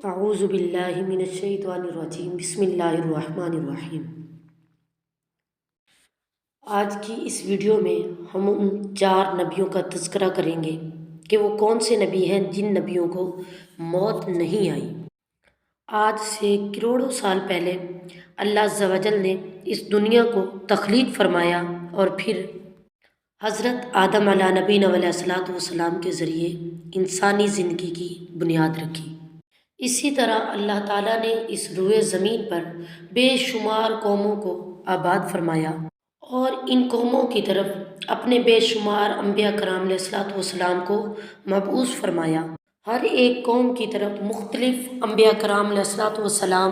اعوذ باللہ من الشیطان الرجیم بسم اللہ الرحمن الرحیم۔ آج کی اس ویڈیو میں ہم ان 4 نبیوں کا تذکرہ کریں گے کہ وہ کون سے نبی ہیں جن نبیوں کو موت نہیں آئی۔ آج سے کروڑوں سال پہلے اللہ عز و جل نے اس دنیا کو تخلیق فرمایا اور پھر حضرت آدم علیہ نبینا علیہ الصلوۃ والسلام کے ذریعے انسانی زندگی کی بنیاد رکھی۔ اسی طرح اللہ تعالیٰ نے اس روئے زمین پر بے شمار قوموں کو آباد فرمایا اور ان قوموں کی طرف اپنے بے شمار انبیاء کرام علیہ الصلوۃ والسلام کو مبعوث فرمایا۔ ہر ایک قوم کی طرف مختلف انبیاء کرام علیہ الصلوۃ والسلام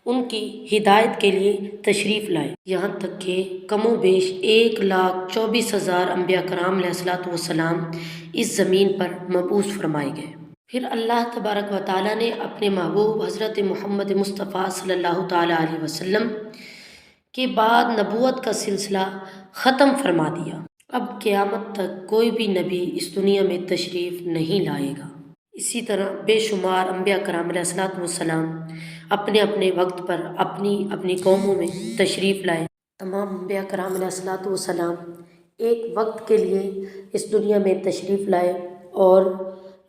ان کی ہدایت کے لیے تشریف لائے، یہاں تک کہ کم و بیش 1,24,000 انبیاء کرام علیہ الصلوۃ والسلام اس زمین پر مبعوث فرمائے گئے۔ پھر اللہ تبارک و تعالیٰ نے اپنے محبوب حضرت محمد مصطفیٰ صلی اللہ تعالیٰ علیہ وسلم کے بعد نبوت کا سلسلہ ختم فرما دیا۔ اب قیامت تک کوئی بھی نبی اس دنیا میں تشریف نہیں لائے گا۔ اسی طرح بے شمار انبیاء کرام علیہ الصلوۃ والسلام اپنے اپنے وقت پر اپنی اپنی قوموں میں تشریف لائے۔ تمام انبیاء کرام علیہ الصلوۃ والسلام ایک وقت کے لیے اس دنیا میں تشریف لائے اور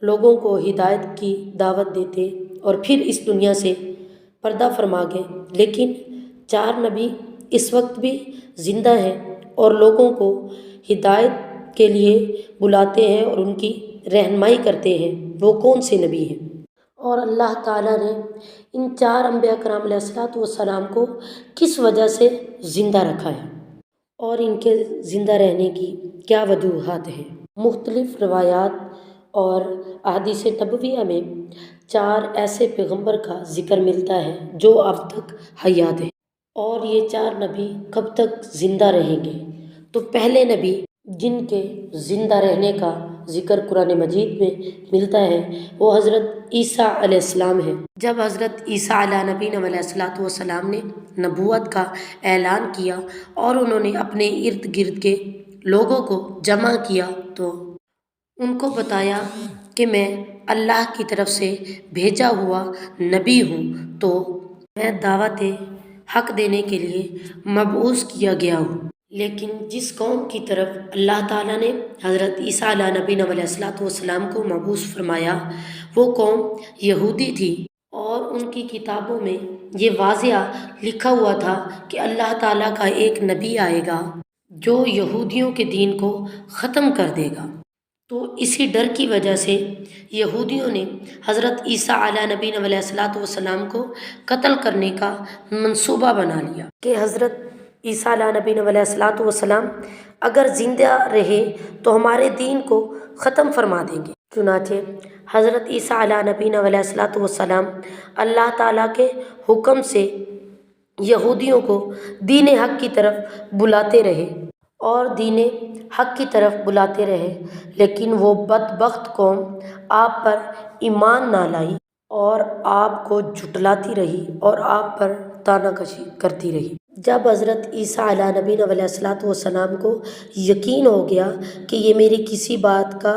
لوگوں کو ہدایت کی دعوت دیتے اور پھر اس دنیا سے پردہ فرما گئے، لیکن 4 نبی اس وقت بھی زندہ ہیں اور لوگوں کو ہدایت کے لیے بلاتے ہیں اور ان کی رہنمائی کرتے ہیں۔ وہ کون سے نبی ہیں؟ اور اللہ تعالیٰ نے ان 4 انبیاء کرام علیہ الصلوۃ والسلام کو کس وجہ سے زندہ رکھا ہے اور ان کے زندہ رہنے کی کیا وجوہات ہیں؟ مختلف روایات اور احادیث نبویہ میں 4 ایسے پیغمبر کا ذکر ملتا ہے جو اب تک حیات ہیں، اور یہ 4 نبی کب تک زندہ رہیں گے؟ تو پہلے نبی جن کے زندہ رہنے کا ذکر قرآن مجید میں ملتا ہے وہ حضرت عیسیٰ علیہ السلام ہے۔ جب حضرت عیسیٰ علیہ نبینا علیہ الصلوۃ والسلام نے نبوت کا اعلان کیا اور انہوں نے اپنے ارد گرد کے لوگوں کو جمع کیا تو ان کو بتایا کہ میں اللہ کی طرف سے بھیجا ہوا نبی ہوں، تو میں دعوت حق دینے کے لیے مبعوث کیا گیا ہوں۔ لیکن جس قوم کی طرف اللہ تعالیٰ نے حضرت عیسیٰ علیہ نبینا علیہ الصلوۃ والسلام کو مبعوث فرمایا وہ قوم یہودی تھی، اور ان کی کتابوں میں یہ واضح لکھا ہوا تھا کہ اللہ تعالیٰ کا ایک نبی آئے گا جو یہودیوں کے دین کو ختم کر دے گا۔ تو اسی ڈر کی وجہ سے یہودیوں نے حضرت عیسیٰ علیہ نبینا علیہ الصلوۃ والسلام کو قتل کرنے کا منصوبہ بنا لیا کہ حضرت عیسیٰ علیہ نبینا علیہ الصلوۃ والسلام اگر زندہ رہے تو ہمارے دین کو ختم فرما دیں گے۔ چنانچہ حضرت عیسیٰ علیہ نبینا علیہ الصلوۃ والسلام اللہ تعالیٰ کے حکم سے یہودیوں کو دین حق کی طرف بلاتے رہے اور دین حق کی طرف بلاتے رہے، لیکن وہ بدبخت قوم آپ پر ایمان نہ لائی اور آپ کو جھٹلاتی رہی اور آپ پر طعنہ کشی کرتی رہی۔ جب حضرت عیسیٰ علیہ نبینا علیہ الصلوۃ والسلام کو یقین ہو گیا کہ یہ میری کسی بات کا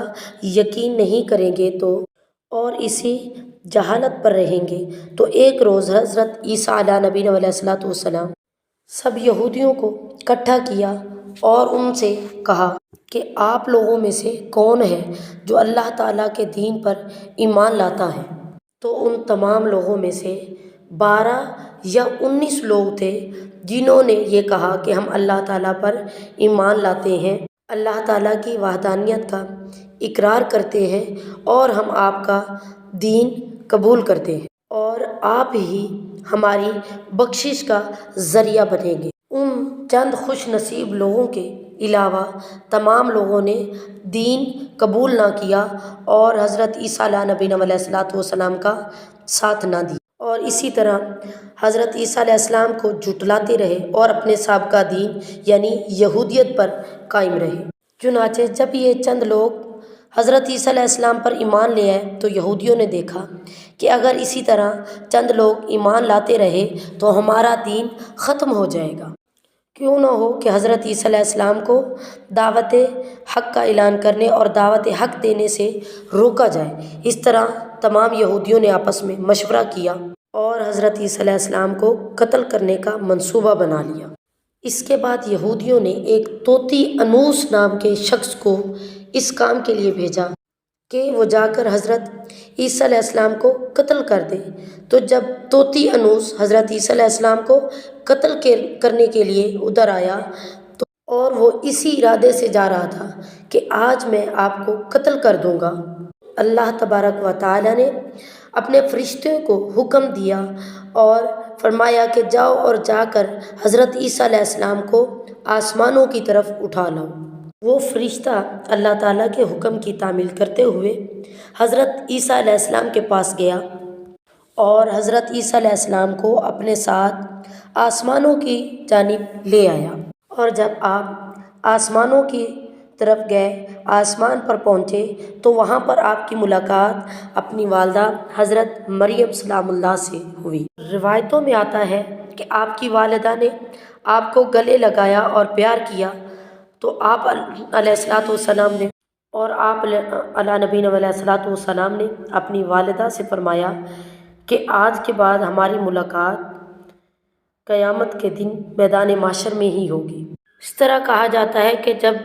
یقین نہیں کریں گے تو اور اسی جہالت پر رہیں گے، تو ایک روز حضرت عیسیٰ علیہ نبینا علیہ الصلوۃ والسلام سب یہودیوں کو اکٹھا کیا اور ان سے کہا کہ آپ لوگوں میں سے کون ہے جو اللہ تعالیٰ کے دین پر ایمان لاتا ہے؟ تو ان تمام لوگوں میں سے 12 یا 19 لوگ تھے جنہوں نے یہ کہا کہ ہم اللہ تعالیٰ پر ایمان لاتے ہیں، اللہ تعالیٰ کی وحدانیت کا اقرار کرتے ہیں اور ہم آپ کا دین قبول کرتے ہیں اور آپ ہی ہماری بخشش کا ذریعہ بنیں گے۔ ان چند خوش نصیب لوگوں کے علاوہ تمام لوگوں نے دین قبول نہ کیا اور حضرت عیسیٰ علیہ نبینا علیہ الصلوۃ والسلام کا ساتھ نہ دیا، اور اسی طرح حضرت عیسیٰ علیہ السلام کو جھٹلاتے رہے اور اپنے سابقہ دین یعنی یہودیت پر قائم رہے۔ چنانچہ جب یہ چند لوگ حضرت عیسیٰ علیہ السلام پر ایمان لے آئے تو یہودیوں نے دیکھا کہ اگر اسی طرح چند لوگ ایمان لاتے رہے تو ہمارا دین ختم ہو جائے گا، کیوں نہ ہو کہ حضرت عیسیٰ علیہ السلام کو دعوت حق کا اعلان کرنے اور دعوت حق دینے سے روکا جائے۔ اس طرح تمام یہودیوں نے آپس میں مشورہ کیا اور حضرت عیسیٰ علیہ السلام کو قتل کرنے کا منصوبہ بنا لیا۔ اس کے بعد یہودیوں نے ایک طوطی انوس نام کے شخص کو اس کام کے لیے بھیجا کہ وہ جا کر حضرت عیسیٰ علیہ السلام کو قتل کر دے۔ تو جب طوطی انوس حضرت عیسیٰ علیہ السلام کو قتل کرنے کے لیے ادھر آیا اور وہ اسی ارادے سے جا رہا تھا کہ آج میں آپ کو قتل کر دوں گا، اللہ تبارک و تعالیٰ نے اپنے فرشتے کو حکم دیا اور فرمایا کہ جاؤ اور جا کر حضرت عیسیٰ علیہ السلام کو آسمانوں کی طرف اٹھا لاؤ۔ وہ فرشتہ اللہ تعالیٰ کے حکم کی تعمیل کرتے ہوئے حضرت عیسیٰ علیہ السلام کے پاس گیا اور حضرت عیسیٰ علیہ السلام کو اپنے ساتھ آسمانوں کی جانب لے آیا۔ اور جب آپ آسمانوں کی طرف گئے، آسمان پر پہنچے تو وہاں پر آپ کی ملاقات اپنی والدہ حضرت مریم سلام اللہ سے ہوئی۔ روایتوں میں آتا ہے کہ آپ کی والدہ نے آپ کو گلے لگایا اور پیار کیا، تو آپ علیہ الصلوۃ والسلام نے علی نبینا علیہ الصلوۃ والسلام نے اپنی والدہ سے فرمایا کہ آج کے بعد ہماری ملاقات قیامت کے دن میدان محشر میں ہی ہوگی۔ اس طرح کہا جاتا ہے کہ جب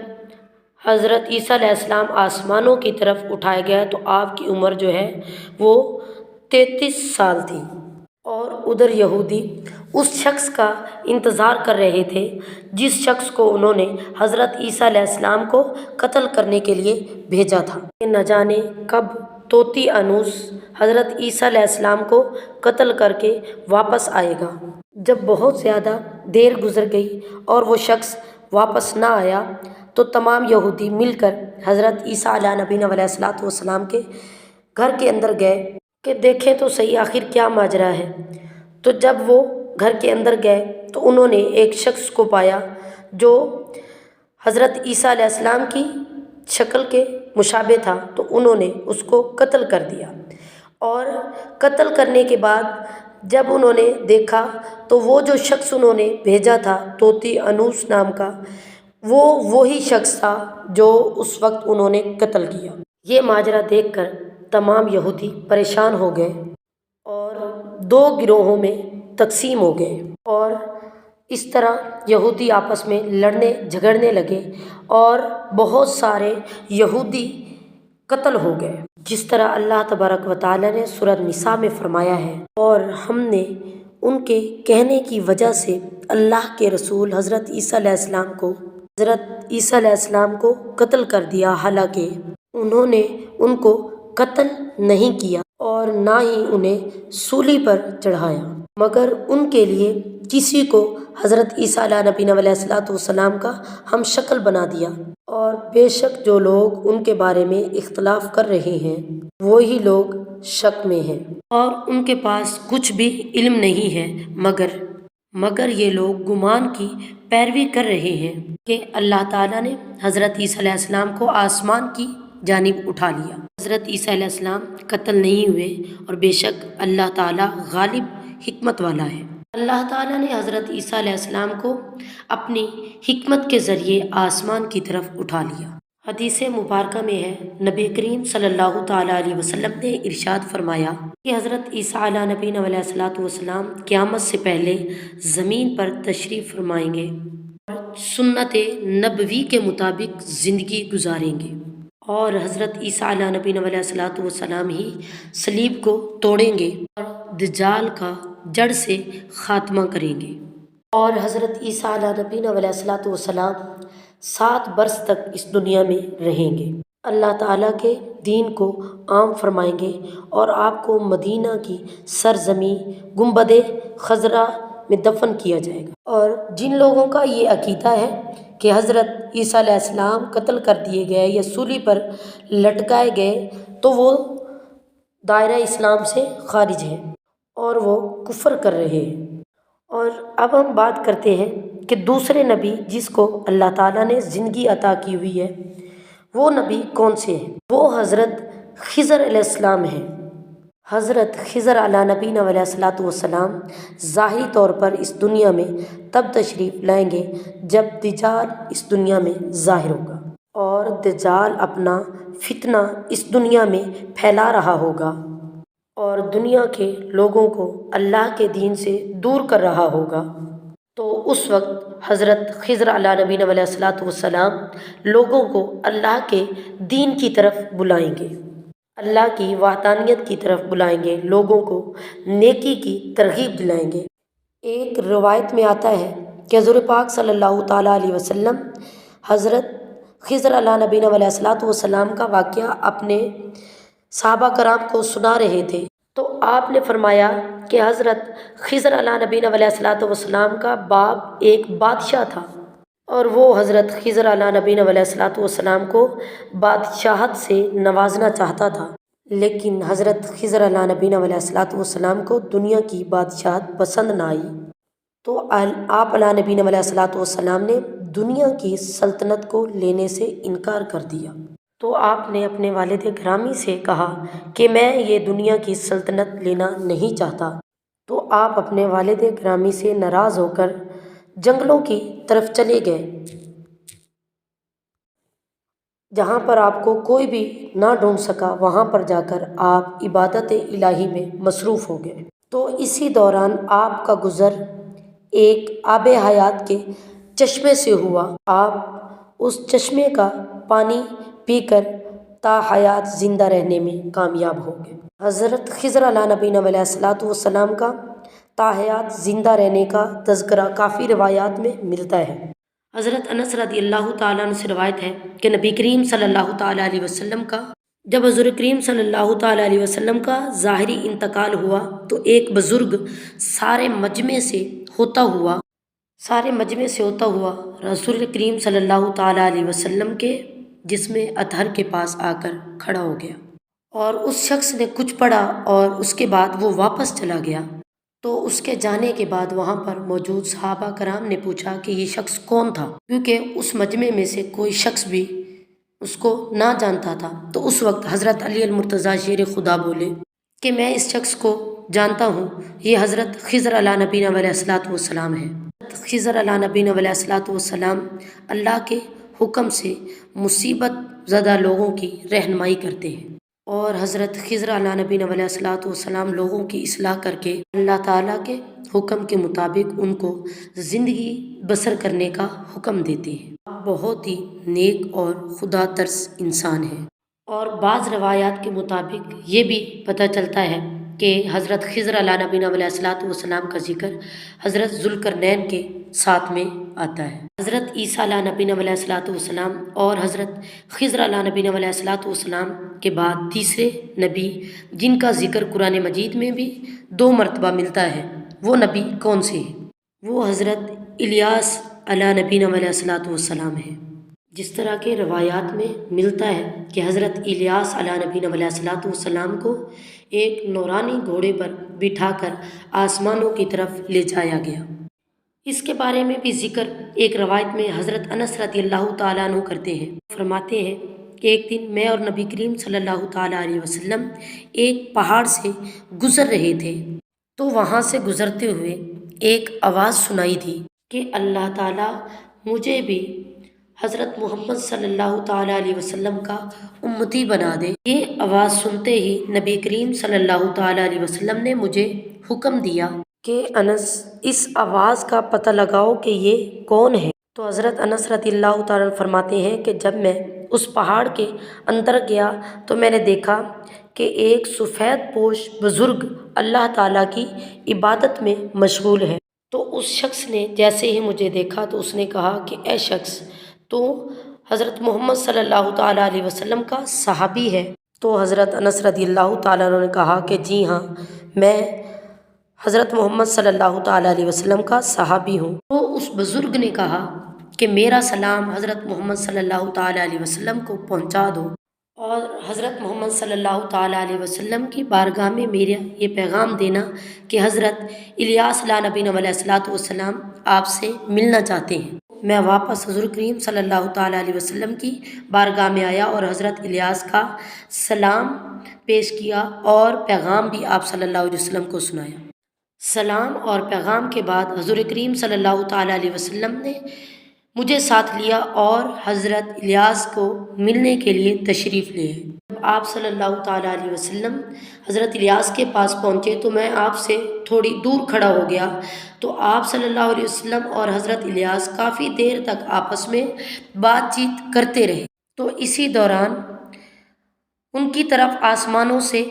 حضرت عیسیٰ علیہ السلام آسمانوں کی طرف اٹھائے گئے تو آپ کی عمر جو ہے وہ 33 سال تھی، اور ادھر یہودی اس شخص کا انتظار کر رہے تھے جس شخص کو انہوں نے حضرت عیسیٰ علیہ السلام کو قتل کرنے کے لیے بھیجا تھا۔ نہ جانے کب طوطی انوس حضرت عیسیٰ علیہ السلام کو قتل کر کے واپس آئے گا۔ جب بہت زیادہ دیر گزر گئی اور وہ شخص واپس نہ آیا تو تمام یہودی مل کر حضرت عیسیٰ علیہ نبینا علیہ الصلوۃ والسلام کے گھر کے اندر گئے کہ دیکھیں تو صحیح آخر کیا ماجرا ہے۔ تو جب وہ گھر کے اندر گئے تو انہوں نے ایک شخص کو پایا جو حضرت عیسیٰ علیہ السلام کی شکل کے مشابہ تھا، تو انہوں نے اس کو قتل کر دیا۔ اور قتل کرنے کے بعد جب انہوں نے دیکھا تو وہ جو شخص انہوں نے بھیجا تھا طوطی انوس نام کا، وہ وہی شخص تھا جو اس وقت انہوں نے قتل کیا۔ یہ ماجرا دیکھ کر تمام یہودی پریشان ہو گئے اور 2 گروہوں میں تقسیم ہو گئے، اور اس طرح یہودی آپس میں لڑنے جھگڑنے لگے اور بہت سارے یہودی قتل ہو گئے، جس طرح اللہ تبارک و تعالیٰ نے سورہ نساء میں فرمایا ہے، اور ہم نے ان کے کہنے کی وجہ سے اللہ کے رسول حضرت عیسیٰ علیہ السلام کو قتل کر دیا، حالانکہ انہوں نے ان کو قتل نہیں کیا اور نہ ہی انہیں سولی پر چڑھایا، مگر ان کے لیے کسی کو حضرت عیسیٰ علیہ نبینا علیہ الصلوۃ والسلام کا ہم شکل بنا دیا۔ اور بے شک جو لوگ ان کے بارے میں اختلاف کر رہے ہیں وہی لوگ شک میں ہیں، اور ان کے پاس کچھ بھی علم نہیں ہے، مگر یہ لوگ گمان کی پیروی کر رہے ہیں کہ اللہ تعالیٰ نے حضرت عیسیٰ علیہ السلام کو آسمان کی جانب اٹھا لیا۔ حضرت عیسیٰ علیہ السلام قتل نہیں ہوئے، اور بے شک اللہ تعالیٰ غالب حکمت والا ہے۔ اللہ تعالیٰ نے حضرت عیسیٰ علیہ السلام کو اپنی حکمت کے ذریعے آسمان کی طرف اٹھا لیا۔ حدیث مبارکہ میں ہے، نبی کریم صلی اللہ تعالیٰ علیہ وسلم نے ارشاد فرمایا کہ حضرت عیسیٰ علیہ نبینا علیہ الصلوۃ والسلام قیامت سے پہلے زمین پر تشریف فرمائیں گے اور سنت نبوی کے مطابق زندگی گزاریں گے، اور حضرت عیسیٰ علیہ نبینا علیہ الصلوۃ والسلام ہی صلیب کو توڑیں گے اور دجال کا جڑ سے خاتمہ کریں گے، اور حضرت عیسیٰ علیہ نبینا علیہ الصلوۃ والسلام 7 برس تک اس دنیا میں رہیں گے، اللہ تعالیٰ کے دین کو عام فرمائیں گے، اور آپ کو مدینہ کی سرزمین گنبد خضرا میں دفن کیا جائے گا۔ اور جن لوگوں کا یہ عقیدہ ہے کہ حضرت عیسیٰ علیہ السلام قتل کر دیے گئے یا سولی پر لٹکائے گئے، تو وہ دائرہ اسلام سے خارج ہیں اور وہ کفر کر رہے ہیں۔ اور اب ہم بات کرتے ہیں کہ دوسرے نبی جس کو اللہ تعالیٰ نے زندگی عطا کی ہوئی ہے وہ نبی کون سے ہیں؟ وہ حضرت خضر علیہ السلام ہیں۔ حضرت خضر علیہ نبینا علیہ الصلوۃ والسلام ظاہری طور پر اس دنیا میں تب تشریف لائیں گے جب دجال اس دنیا میں ظاہر ہوگا، اور دجال اپنا فتنہ اس دنیا میں پھیلا رہا ہوگا، اور دنیا کے لوگوں کو اللہ کے دین سے دور کر رہا ہوگا، تو اس وقت حضرت خضر علیہ نبینا علیہ الصلاۃ والسلام لوگوں کو اللہ کے دین کی طرف بلائیں گے، اللہ کی وحدانیت کی طرف بلائیں گے، لوگوں کو نیکی کی ترغیب دلائیں گے۔ ایک روایت میں آتا ہے کہ حضور پاک صلی اللہ تعالیٰ علیہ وسلم حضرت خضر علیہ نبینا علیہ الصلاۃ والسلام کا واقعہ اپنے صحابہ کرام کو سنا رہے تھے، تو آپ نے فرمایا کہ حضرت خضر علیہ نبینا علیہ الصلاۃ والسلام کا باپ ایک بادشاہ تھا، اور وہ حضرت خضر علیہ نبینا علیہ الصلاۃ والسلام کو بادشاہت سے نوازنا چاہتا تھا، لیکن حضرت خضر علیہ نبینا علیہ الصلاۃ والسلام کو دنیا کی بادشاہت پسند نہ آئی، تو آپ علیہ نبینا علیہ الصلاۃ والسلام نے دنیا کی سلطنت کو لینے سے انکار کر دیا۔ تو آپ نے اپنے والد گرامی سے کہا کہ میں یہ دنیا کی سلطنت لینا نہیں چاہتا، تو آپ اپنے والد گرامی سے ناراض ہو کر جنگلوں کی طرف چلے گئے، جہاں پر آپ کو کوئی بھی نہ ڈھونڈ سکا، وہاں پر جا کر آپ عبادت الہی میں مصروف ہو گئے۔ تو اسی دوران آپ کا گزر ایک آب حیات کے چشمے سے ہوا، آپ اس چشمے کا پانی پی کر تا حیات زندہ رہنے میں کامیاب ہو گئے۔ حضرت خضر علیہ نبینا علیہ الصلاۃ والسلام کا تا حیات زندہ رہنے کا تذکرہ کافی روایات میں ملتا ہے۔ حضرت انس رضی اللہ تعالیٰ عنہ سے روایت ہے کہ نبی کریم صلی اللہ تعالیٰ علیہ وسلم کا جب حضور کریم صلی اللہ تعالیٰ علیہ وسلم کا ظاہری انتقال ہوا، تو ایک بزرگ سارے مجمع سے ہوتا ہوا رسول کریم صلی اللہ تعالیٰ علیہ وسلم کے جسم اطہر کے پاس آ کر کھڑا ہو گیا، اور اس شخص نے کچھ پڑھا اور اس کے بعد وہ واپس چلا گیا۔ تو اس کے جانے کے بعد وہاں پر موجود صحابہ کرام نے پوچھا کہ یہ شخص کون تھا، کیونکہ اس مجمع میں سے کوئی شخص بھی اس کو نہ جانتا تھا۔ تو اس وقت حضرت علی المرتضیٰ شیر خدا بولے کہ میں اس شخص کو جانتا ہوں، یہ حضرت خضر علیہ نبینا علیہ الصلاۃ والسلام ہے۔ خضر علیہ نبینا علیہ الصلاۃ والسلام اللہ کے حکم سے مصیبت زدہ لوگوں کی رہنمائی کرتے ہیں، اور حضرت خضر علیہ نبینا علیہ الصلاۃ والسلام لوگوں کی اصلاح کر کے اللہ تعالیٰ کے حکم کے مطابق ان کو زندگی بسر کرنے کا حکم دیتے ہیں۔ بہت ہی نیک اور خدا ترس انسان ہے، اور بعض روایات کے مطابق یہ بھی پتہ چلتا ہے کہ حضرت خضر علیہ نبینا علیہ الصلاۃ والسلام کا ذکر حضرت ذوالقرنین کے ساتھ میں آتا ہے۔ حضرت عیسیٰ علیہ نبینا علیہ الصلاۃ والسلام اور حضرت خضر علیہ نبینا علیہ الصلاۃ والسلام کے بعد تیسرے نبی جن کا ذکر قرآن مجید میں بھی 2 مرتبہ ملتا ہے، وہ نبی کون سے ہیں؟ وہ حضرت الیاس علیہ نبینا علیہ الصلاۃ والسلام ہے۔ جس طرح کے روایات میں ملتا ہے کہ حضرت الیاس علیہ نبینا علیہ الصلاۃ والسلام کو ایک نورانی گھوڑے پر بٹھا کر آسمانوں کی طرف لے جایا گیا۔ اس کے بارے میں بھی ذکر ایک روایت میں حضرت انس رضی اللہ تعالیٰ عنہ کرتے ہیں، فرماتے ہیں کہ ایک دن میں اور نبی کریم صلی اللہ تعالیٰ علیہ وسلم ایک پہاڑ سے گزر رہے تھے، تو وہاں سے گزرتے ہوئے ایک آواز سنائی دی کہ اللہ تعالیٰ مجھے بھی حضرت محمد صلی اللہ تعالیٰ علیہ وسلم کا امتی بنا دے۔ یہ آواز سنتے ہی نبی کریم صلی اللہ تعالیٰ علیہ وسلم نے مجھے حکم دیا کہ انس اس آواز کا پتہ لگاؤ کہ یہ کون ہے۔ تو حضرت انس رضی اللہ تعالیٰ عنہ فرماتے ہیں کہ جب میں اس پہاڑ کے اندر گیا تو میں نے دیکھا کہ ایک سفید پوش بزرگ اللہ تعالیٰ کی عبادت میں مشغول ہے۔ تو اس شخص نے جیسے ہی مجھے دیکھا تو اس نے کہا کہ اے شخص، تو حضرت محمد صلی اللہ تعالیٰ علیہ وسلم کا صحابی ہے؟ تو حضرت انس رضی اللہ تعالیٰ عنہ نے کہا کہ جی ہاں، میں حضرت محمد صلی اللہ تعالیٰ علیہ وسلم کا صحابی ہوں۔ تو اس بزرگ نے کہا کہ میرا سلام حضرت محمد صلی اللہ تعالیٰ علیہ وسلم کو پہنچا دو، اور حضرت محمد صلی اللہ تعالیٰ علیہ وسلم کی بارگاہ میں میرا یہ پیغام دینا کہ حضرت الیاس علیہ نبینا علیہ الصلاۃ والسلام آپ سے ملنا چاہتے ہیں۔ میں واپس حضور کریم صلی اللہ تعالیٰ علیہ وسلم کی بارگاہ میں آیا اور حضرت الیاس کا سلام پیش کیا اور پیغام بھی آپ صلی اللہ علیہ وسلم کو سنایا۔ سلام اور پیغام کے بعد حضور کریم صلی اللہ تعالیٰ علیہ وسلم نے مجھے ساتھ لیا اور حضرت الیاس کو ملنے کے لیے تشریف لے آئے۔ جب آپ صلی اللہ تعالیٰ علیہ وسلم حضرت الیاس کے پاس پہنچے تو میں آپ سے تھوڑی دور کھڑا ہو گیا، تو آپ صلی اللہ علیہ وسلم اور حضرت الیاس کافی دیر تک آپس میں بات چیت کرتے رہے۔ تو اسی دوران ان کی طرف آسمانوں سے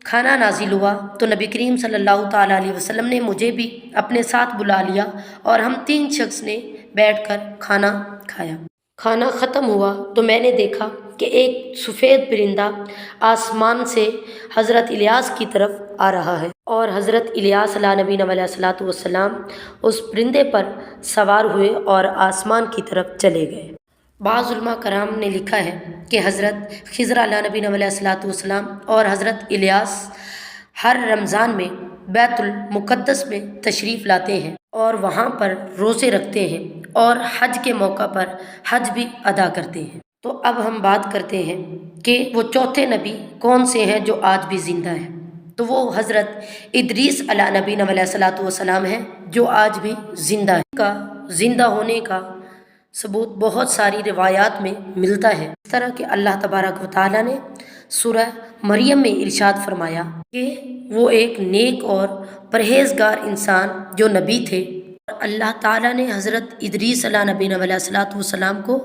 کھانا نازل ہوا، تو نبی کریم صلی اللہ تعالیٰ علیہ وسلم نے مجھے بھی اپنے ساتھ بلا لیا اور ہم 3 شخص نے بیٹھ کر کھانا کھایا۔ کھانا ختم ہوا تو میں نے دیکھا کہ ایک سفید پرندہ آسمان سے حضرت الیاس کی طرف آ رہا ہے، اور حضرت الیاس علیہ نبینا علیہ الصلوۃ والسلام اس پرندے پر سوار ہوئے اور آسمان کی طرف چلے گئے۔ بعض علماء کرام نے لکھا ہے کہ حضرت خضر علیہ نبینا علیہ الصلوۃ والسلام اور حضرت الیاس ہر رمضان میں بیت المقدس میں تشریف لاتے ہیں اور وہاں پر روزے رکھتے ہیں اور حج کے موقع پر حج بھی ادا کرتے ہیں۔ تو اب ہم بات کرتے ہیں کہ وہ چوتھے نبی کون سے ہیں جو آج بھی زندہ ہیں۔ تو وہ حضرت ادریس علیہ نبینا علیہ الصلوۃ والسلام ہیں جو آج بھی زندہ ہیں۔ ان کا زندہ ہونے کا ثبوت بہت ساری روایات میں ملتا ہے، اس طرح کہ اللہ تبارک و تعالیٰ نے سورہ مریم میں ارشاد فرمایا کہ وہ ایک نیک اور پرہیزگار انسان جو نبی تھے، اور اللہ تعالیٰ نے حضرت ادریس علیہ نبینا علیہ الصلوۃ والسلام کو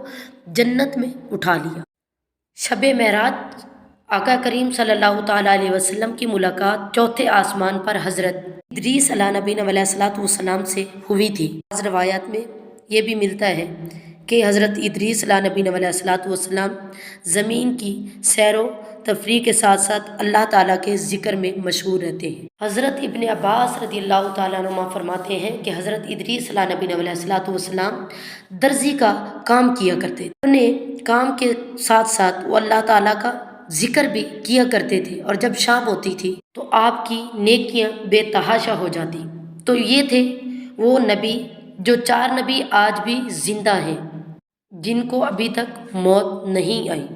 جنت میں اٹھا لیا۔ شب معراج آقا کریم صلی اللہ تعالیٰ علیہ وسلم کی ملاقات چوتھے آسمان پر حضرت ادریس علیہ نبینا علیہ الصلوۃ والسلام سے ہوئی تھی۔ بعض روایات میں یہ بھی ملتا ہے کہ حضرت ادریس علیہ نبینا علیہ الصلوۃ والسلام زمین کی سیر و تفریح کے ساتھ ساتھ اللہ تعالیٰ کے ذکر میں مشغول رہتے ہیں۔ حضرت ابن عباس رضی اللہ تعالیٰ عنہما فرماتے ہیں کہ حضرت ادریس علیہ نبینا علیہ الصلوۃ والسلام درزی کا کام کیا کرتے تھے، انہیں کام کے ساتھ ساتھ وہ اللہ تعالیٰ کا ذکر بھی کیا کرتے تھے، اور جب شام ہوتی تھی تو آپ کی نیکیاں بے تحاشا ہو جاتی۔ تو یہ تھے وہ نبی جو 4 نبی آج بھی زندہ ہیں جن کو ابھی تک موت نہیں آئی۔